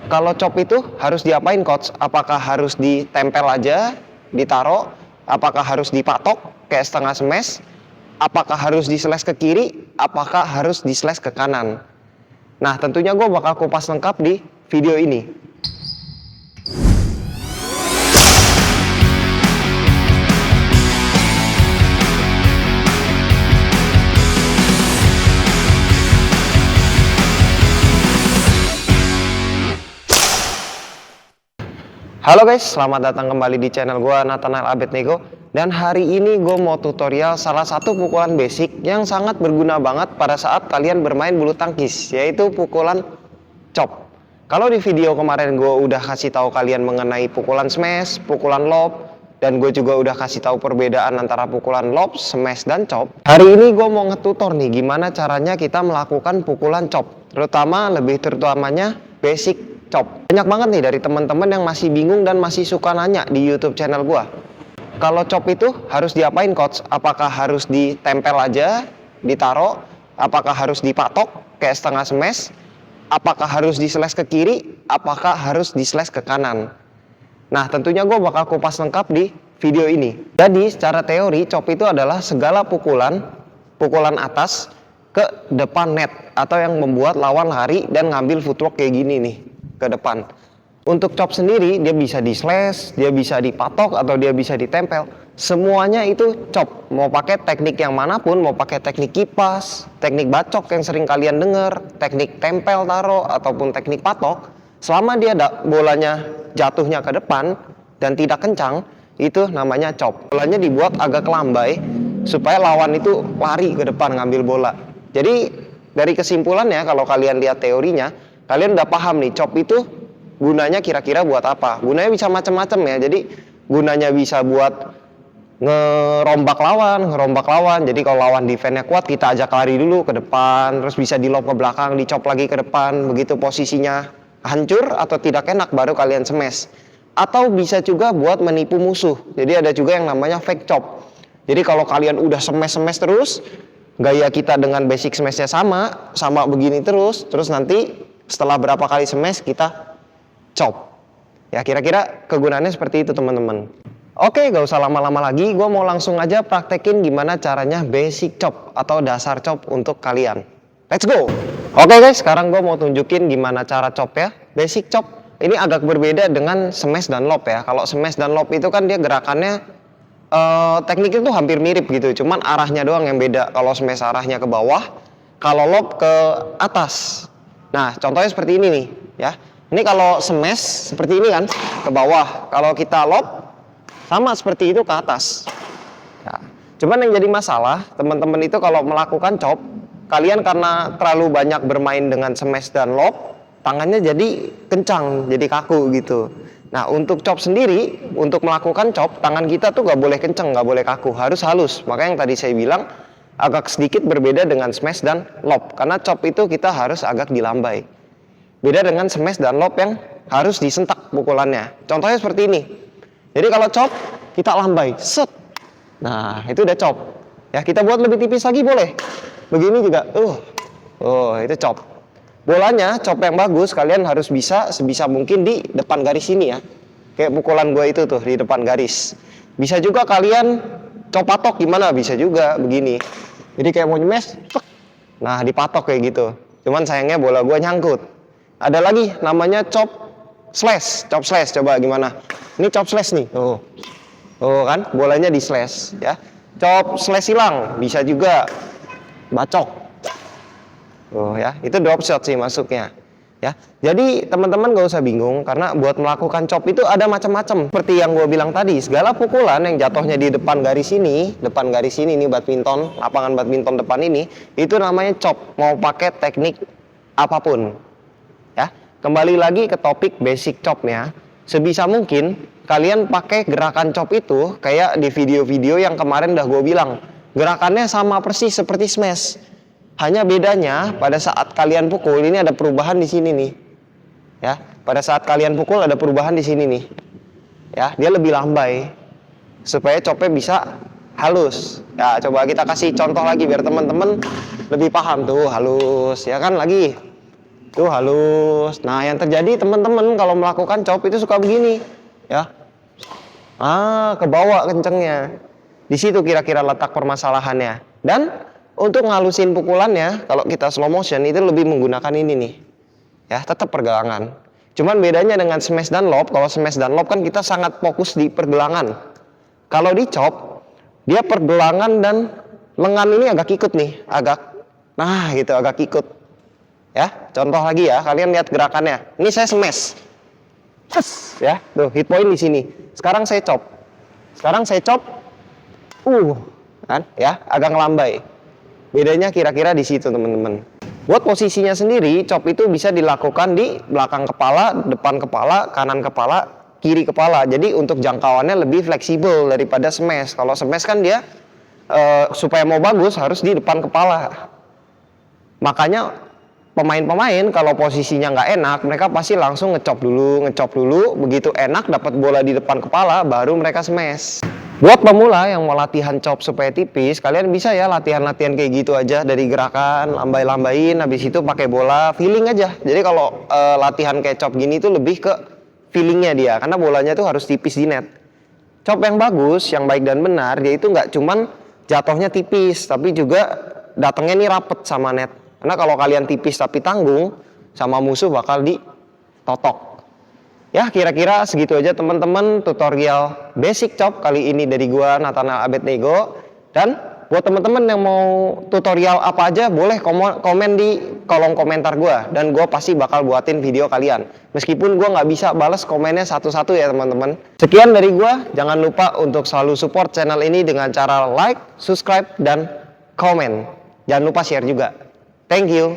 Kalau chop itu harus diapain, coach? Apakah harus ditempel aja, ditaruh? Apakah harus dipatok kayak setengah smash? Apakah harus di-slash ke kiri? Apakah harus di-slash ke kanan? Nah, tentunya gue bakal kupas lengkap di video ini. Halo guys, selamat datang kembali di channel gue, Nathanael Abednego. Dan hari ini gue mau tutorial salah satu pukulan basic yang sangat berguna banget pada saat kalian bermain bulu tangkis, yaitu pukulan chop. Kalau di video kemarin gue udah kasih tahu kalian mengenai pukulan smash, pukulan lob, dan gue juga udah kasih tahu perbedaan antara pukulan lob, smash, dan chop. Hari ini gue mau ngetutor nih gimana caranya kita melakukan pukulan chop, lebih terutamanya basic chop. Banyak banget nih dari teman-teman yang masih bingung dan masih suka nanya di YouTube channel gua. Kalau chop itu harus diapain, coach? Apakah harus ditempel aja, ditaruh? Apakah harus dipatok kayak setengah smash? Apakah harus di-slash ke kiri? Apakah harus di-slash ke kanan? Nah, tentunya gua bakal kupas lengkap di video ini. Jadi, secara teori chop itu adalah segala pukulan atas ke depan net atau yang membuat lawan lari dan ngambil footwork kayak gini nih ke depan. Untuk chop sendiri dia bisa di slash, dia bisa dipatok, atau dia bisa ditempel. Semuanya itu chop. Mau pakai teknik yang manapun, mau pakai teknik kipas, teknik bacok yang sering kalian dengar, teknik tempel taruh, ataupun teknik patok, selama dia bolanya jatuhnya ke depan dan tidak kencang, itu namanya chop. Bolanya dibuat agak lambai supaya lawan itu lari ke depan ngambil bola. Jadi dari kesimpulannya, kalau kalian lihat teorinya, kalian udah paham nih chop itu gunanya kira-kira buat apa. Gunanya bisa macam-macam ya. Jadi gunanya bisa buat ngerombak lawan. Jadi kalau lawan defense-nya kuat, kita ajak lari dulu ke depan, terus bisa di lob ke belakang, dicop lagi ke depan. Begitu posisinya hancur atau tidak enak, baru kalian smash. Atau bisa juga buat menipu musuh. Jadi ada juga yang namanya fake chop. Jadi kalau kalian udah smash terus, gaya kita dengan basic smash-nya sama begini terus nanti setelah berapa kali smash kita chop. Ya, kira-kira kegunaannya seperti itu teman-teman. Oke, gak usah lama-lama lagi, gue mau langsung aja praktekin gimana caranya basic chop atau dasar chop untuk kalian. Let's go. Oke guys, sekarang gue mau tunjukin gimana cara chop ya. Basic chop ini agak berbeda dengan smash dan lob ya. Kalau smash dan lob itu kan dia gerakannya tekniknya tuh hampir mirip gitu, cuman arahnya doang yang beda. Kalau smash arahnya ke bawah, kalau lob ke atas. Nah, contohnya seperti ini nih, ya. Ini kalau smash seperti ini kan, ke bawah. Kalau kita lob, sama seperti itu ke atas. Ya. Cuman yang jadi masalah, teman-teman itu kalau melakukan chop, kalian karena terlalu banyak bermain dengan smash dan lob, tangannya jadi kencang, jadi kaku gitu. Nah, untuk chop sendiri, untuk melakukan chop, tangan kita tuh gak boleh kencang, gak boleh kaku, harus halus. Makanya yang tadi saya bilang, agak sedikit berbeda dengan smash dan lob, karena chop itu kita harus agak dilambai. Beda dengan smash dan lob yang harus disentak pukulannya. Contohnya seperti ini. Jadi kalau chop kita lambai, set. Nah, itu udah chop. Ya, kita buat lebih tipis lagi boleh. Begini juga. Itu chop. Bolanya chop yang bagus kalian harus bisa sebisa mungkin di depan garis ini ya. Kayak pukulan gue itu tuh di depan garis. Bisa juga kalian chop patok gimana? Bisa juga begini. Jadi kayak mau nyemes, nah dipatok kayak gitu. Cuman sayangnya bola gua nyangkut. Ada lagi namanya chop slash. Coba gimana? Ini chop slash nih. Kan bolanya di slash ya. Chop slash hilang, bisa juga bacok. Ya, itu drop shot sih masuknya. Ya, jadi teman-teman gak usah bingung karena buat melakukan chop itu ada macam-macam. Seperti yang gue bilang tadi, segala pukulan yang jatuhnya di depan garis ini badminton, lapangan badminton depan ini, itu namanya chop. Mau pakai teknik apapun. Ya, kembali lagi ke topik basic chopnya. Sebisa mungkin kalian pakai gerakan chop itu kayak di video-video yang kemarin udah gue bilang. Gerakannya sama persis seperti smash. Hanya bedanya pada saat kalian pukul ini ada perubahan di sini nih. Ya, pada saat kalian pukul ada perubahan di sini nih. Ya, dia lebih lambai supaya chopnya bisa halus. Ya, coba kita kasih contoh lagi biar teman-teman lebih paham tuh, halus. Ya kan lagi. Tuh halus. Nah, yang terjadi teman-teman kalau melakukan chop itu suka begini, ya. Ke bawah kencengnya. Di situ kira-kira letak permasalahannya. Dan untuk ngalusin pukulannya, kalau kita slow motion itu lebih menggunakan ini nih. Ya, tetap pergelangan. Cuman bedanya dengan smash dan lob, kalau smash dan lob kan kita sangat fokus di pergelangan. Kalau di chop, dia pergelangan dan lengan ini agak ikut nih, nah gitu, agak ikut. Ya, contoh lagi ya, kalian lihat gerakannya. Ini saya smash. Ya, tuh hit point di sini. Sekarang saya chop. Kan ya, agak ngelambai. Bedanya kira-kira di situ, teman-teman. Buat posisinya sendiri, chop itu bisa dilakukan di belakang kepala, depan kepala, kanan kepala, kiri kepala. Jadi untuk jangkauannya lebih fleksibel daripada smash. Kalau smash kan dia supaya mau bagus harus di depan kepala. Makanya pemain-pemain kalau posisinya nggak enak, mereka pasti langsung ngecop dulu, begitu enak dapat bola di depan kepala, baru mereka smash. Buat pemula yang mau latihan chop supaya tipis, kalian bisa ya latihan-latihan kayak gitu aja dari gerakan, lambai-lambain, habis itu pakai bola, feeling aja. Jadi kalau latihan kayak chop gini tuh lebih ke feelingnya dia, karena bolanya tuh harus tipis di net. Chop yang bagus, yang baik dan benar, dia itu nggak cuman jatuhnya tipis, tapi juga datangnya nih rapet sama net. Karena kalau kalian tipis tapi tanggung, sama musuh bakal ditotok. Ya, kira-kira segitu aja teman-teman tutorial basic chop kali ini dari gua Nathanael Abednego. Dan buat teman-teman yang mau tutorial apa aja, boleh komen di kolom komentar gua, dan gua pasti bakal buatin video kalian. Meskipun gua nggak bisa balas komennya satu-satu ya teman-teman. Sekian dari gua, jangan lupa untuk selalu support channel ini dengan cara like, subscribe, dan komen. Jangan lupa share juga. Thank you.